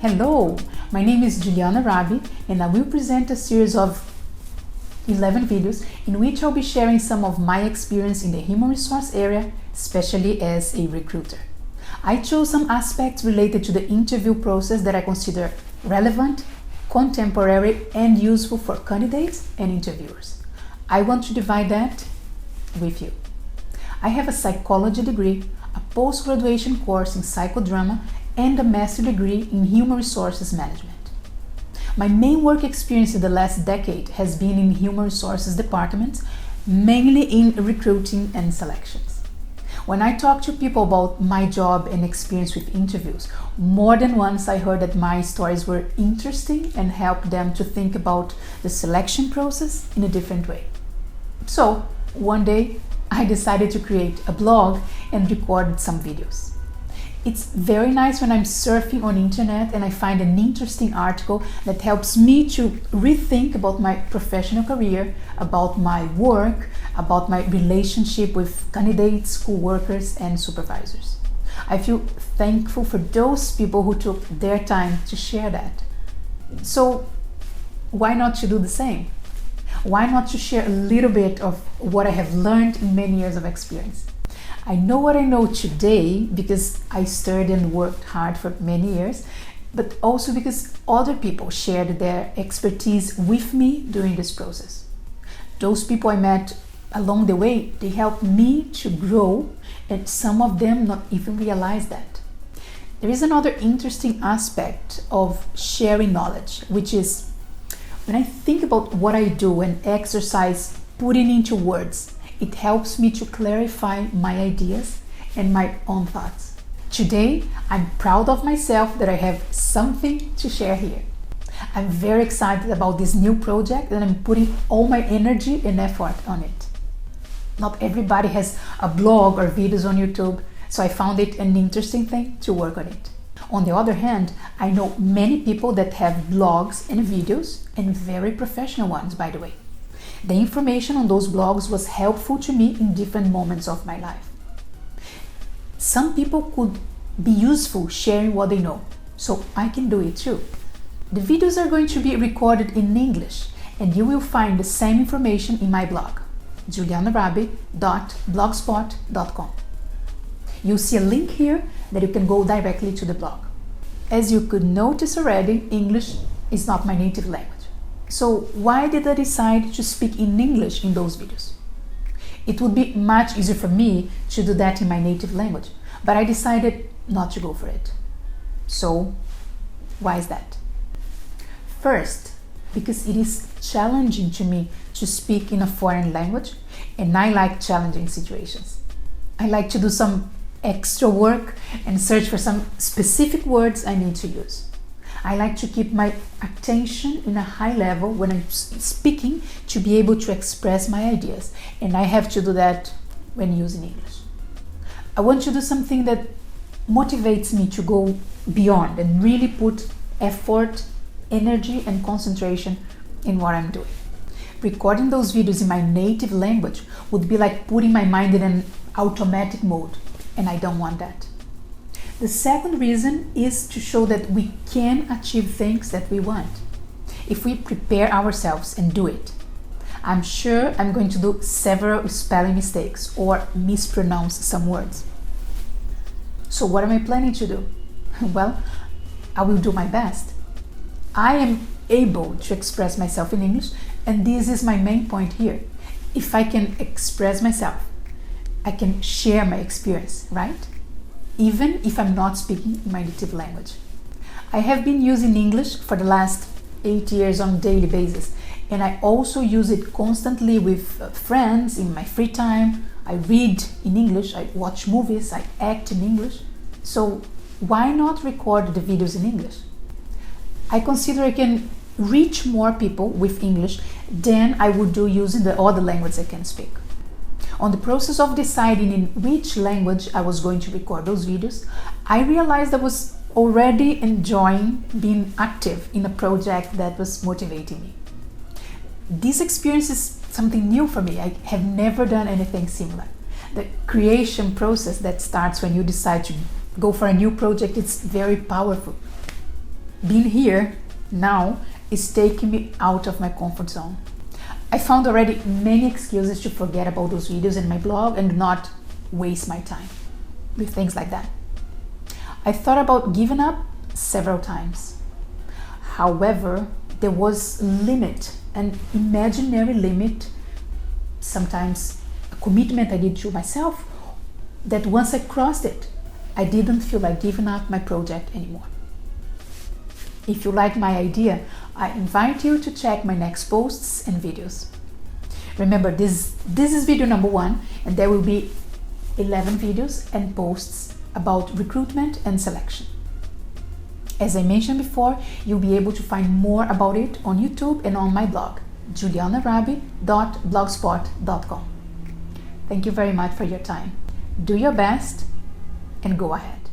Hello, my name is Juliana Rabi and I will present a series of 11 videos in which I'll be sharing some of my experience in the human resource area, especially as a recruiter. I chose some aspects related to the interview process that I consider relevant, contemporary, and useful for candidates and interviewers. I want to divide that with you. I have a psychology degree, a post-graduation course in psychodrama, and a master's degree in human resources management. My main work experience in the last decade has been in human resources departments, mainly in recruiting and selections. When I talk to people about my job and experience with interviews, more than once I heard that my stories were interesting and helped them to think about the selection process in a different way. So one day I decided to create a blog and recorded some videos. It's very nice when I'm surfing on internet and I find an interesting article that helps me to rethink about my professional career, about my work, about my relationship with candidates, co-workers, and supervisors. I feel thankful for those people who took their time to share that. So why not to do the same? Why not to share a little bit of what I have learned in many years of experience? I know what I know today because I studied and worked hard for many years, but also because other people shared their expertise with me during this process. Those people I met along the way, they helped me to grow, and some of them not even realize that. There is another interesting aspect of sharing knowledge, which is when I think about what I do and exercise putting into words, it helps me to clarify my ideas and my own thoughts. Today, I'm proud of myself that I have something to share here. I'm very excited about this new project and I'm putting all my energy and effort on it. Not everybody has a blog or videos on YouTube, so I found it an interesting thing to work on it. On the other hand, I know many people that have blogs and videos, and very professional ones, by the way. The information on those blogs was helpful to me in different moments of my life. Some people could be useful sharing what they know, so I can do it too. The videos are going to be recorded in English, and you will find the same information in my blog, julianarabi.blogspot.com. You'll see a link here that you can go directly to the blog. As you could notice already, English is not my native language. So why did I decide to speak in English in those videos? It would be much easier for me to do that in my native language, but I decided not to go for it. So why is that? First, because it is challenging to me to speak in a foreign language, and I like challenging situations. I like to do some extra work and search for some specific words I need to use. I like to keep my attention in a high level when I'm speaking to be able to express my ideas, and I have to do that when using English. I want to do something that motivates me to go beyond and really put effort, energy, and concentration in what I'm doing. Recording those videos in my native language would be like putting my mind in an automatic mode, and I don't want that. The second reason is to show that we can achieve things that we want if we prepare ourselves and do it. I'm sure I'm going to do several spelling mistakes or mispronounce some words. So what am I planning to do? Well, I will do my best. I am able to express myself in English, and this is my main point here. If I can express myself, I can share my experience, right? Even if I'm not speaking my native language. I have been using English for the last 8 years on a daily basis, and I also use it constantly with friends in my free time. I read in English, I watch movies, I act in English. So why not record the videos in English? I consider I can reach more people with English than I would do using the other language I can speak. On the process of deciding in which language I was going to record those videos, I realized I was already enjoying being active in a project that was motivating me. This experience is something new for me. I have never done anything similar. The creation process that starts when you decide to go for a new project is very powerful. being here now is taking me out of my comfort zone. I found already many excuses to forget about those videos in my blog and not waste my time with things like that. I thought about giving up several times. However, there was a limit, an imaginary limit, sometimes a commitment I did to myself, that once I crossed it, I didn't feel like giving up my project anymore. If you like my idea, I invite you to check my next posts and videos. Remember, this is video number 1, and there will be 11 videos and posts about recruitment and selection. As I mentioned before, you'll be able to find more about it on YouTube and on my blog, julianarabi.blogspot.com. Thank you very much for your time. Do your best and go ahead.